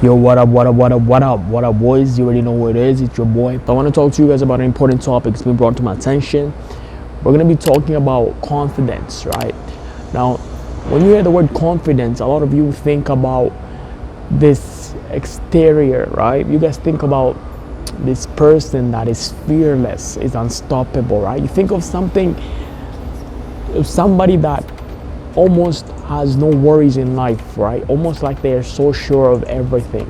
Yo, what up, boys? You already know what it is. It's your boy. I want to talk to you guys about an important topic. It's been brought to my attention. We're going to be talking about confidence, right? Now, when you hear the word confidence, a lot of you think about this exterior, right? You guys think about this person that is fearless, is unstoppable, right? You think of somebody that almost has no worries in life, right? Almost like they are so sure of everything.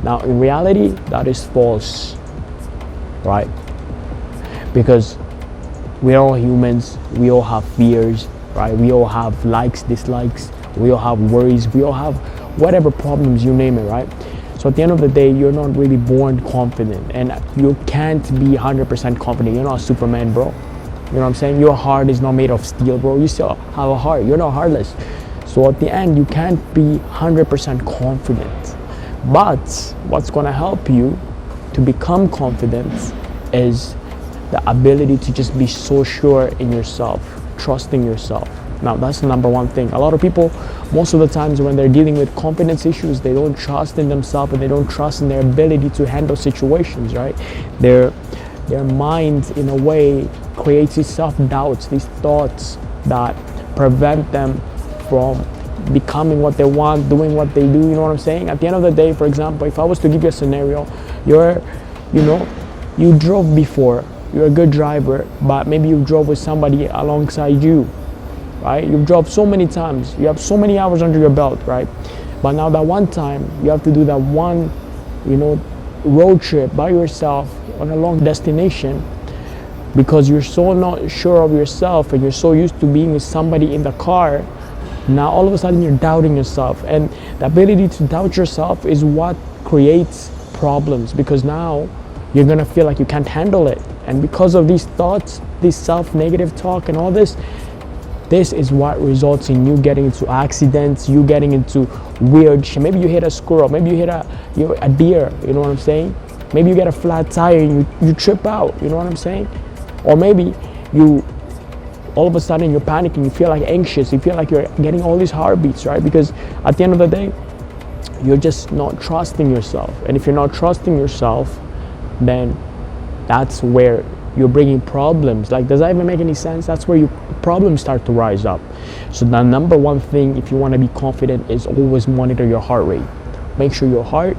Now, in reality, that is false, right? Because we're all humans, we all have fears, right? We all have likes, dislikes, we all have worries, we all have whatever problems, you name it, right? So at the end of the day, you're not really born confident, and you can't be 100% confident. You're not Superman, bro. You know what I'm saying? Your heart is not made of steel, bro. You still have a heart. You're not heartless. So at the end, you can't be 100% confident. But what's going to help you to become confident is the ability to just be so sure in yourself, trusting yourself. Now, that's the number one thing. A lot of people, most of the times when they're dealing with confidence issues, they don't trust in themselves and they don't trust in their ability to handle situations, right? Their mind, in a way, creates these self-doubts, these thoughts that prevent them from becoming what they want, doing what they do. You know what I'm saying? At the end of the day, for example, if I was to give you a scenario, you drove before, you're a good driver, but maybe you drove with somebody alongside you, right? You've drove so many times, you have so many hours under your belt, right? But now that one time, you have to do that one, road trip by yourself on a long destination, because you're so not sure of yourself and you're so used to being with somebody in the car. Now all of a sudden you're doubting yourself, and the ability to doubt yourself is what creates problems, because now you're gonna feel like you can't handle it. And because of these thoughts, this self-negative talk and all this is what results in you getting into accidents, you getting into weird shit. Maybe you hit a squirrel, maybe you hit a deer, you know what I'm saying? Maybe you get a flat tire and you trip out, you know what I'm saying? Or maybe all of a sudden you're panicking, you feel like anxious, you feel like you're getting all these heartbeats, right? Because at the end of the day, you're just not trusting yourself. And if you're not trusting yourself, then that's where you're bringing problems. Like, does that even make any sense? That's where your problems start to rise up. So the number one thing, if you want to be confident, is always monitor your heart rate. Make sure your heart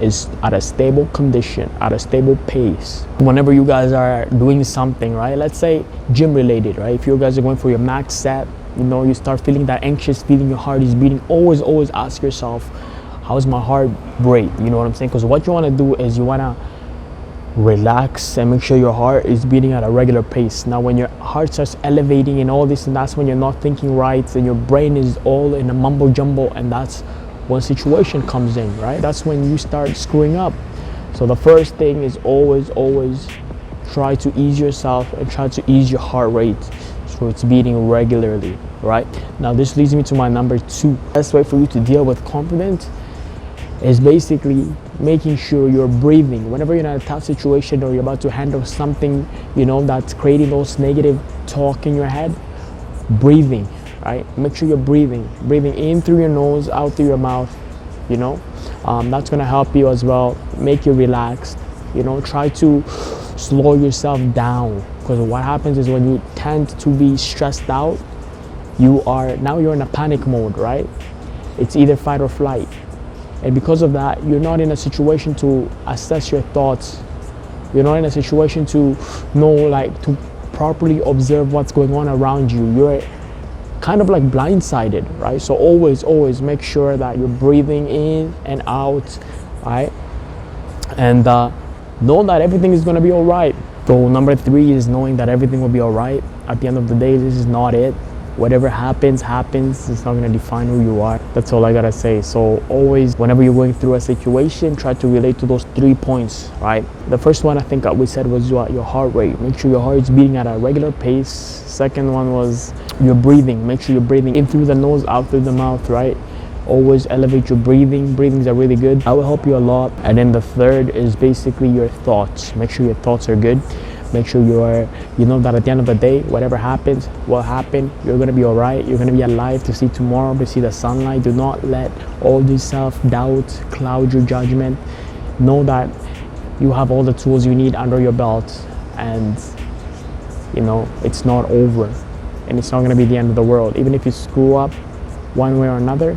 is at a stable condition, at a stable pace. Whenever you guys are doing something, right? Let's say gym related, right? If you guys are going for your max set, you start feeling that anxious feeling, your heart is beating. Always ask yourself, how's my heart rate? You know what I'm saying? Because what you want to do is you want to relax and make sure your heart is beating at a regular pace. Now, when your heart starts elevating and all this, and that's when you're not thinking right, and your brain is all in a mumbo jumbo, and that's when situation comes in, right? That's when you start screwing up. So the first thing is always try to ease yourself and try to ease your heart rate so it's beating regularly, right? Now, this leads me to my number two. Best way for you to deal with confidence is basically making sure you're breathing. Whenever you're in a tough situation or you're about to handle something, that's creating those negative talk in your head, breathing, right? Make sure you're breathing in through your nose, out through your mouth. That's gonna help you as well, make you relaxed. Try to slow yourself down, because what happens is when you tend to be stressed out, you're in a panic mode, right? It's either fight or flight. And because of that, you're not in a situation to assess your thoughts. You're not in a situation to know, to properly observe what's going on around you. You're kind of like blindsided, right? So always make sure that you're breathing in and out, right? And know that everything is going to be all right. So number three is knowing that everything will be all right. At the end of the day, this is not it. Whatever happens. It's not going to define who you are. That's all I got to say. So always, whenever you're going through a situation, try to relate to those 3 points, right? The first one I think we said was your heart rate. Make sure your heart is beating at a regular pace. Second one was your breathing. Make sure you're breathing in through the nose, out through the mouth, right? Always elevate your breathing. Breathings are really good. That will help you a lot. And then the third is basically your thoughts. Make sure your thoughts are good. Make sure you know that at the end of the day, whatever happens will happen. You're gonna be all right. You're gonna be alive to see tomorrow, to see the sunlight. Do not let all these self-doubt cloud your judgment. Know that you have all the tools you need under your belt, and you know it's not over, and it's not gonna be the end of the world. Even if you screw up one way or another,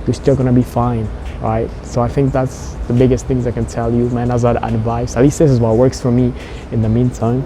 you're still gonna be fine, right? So I think that's the biggest things I can tell you, man, as an advice. At least this is what works for me in the meantime.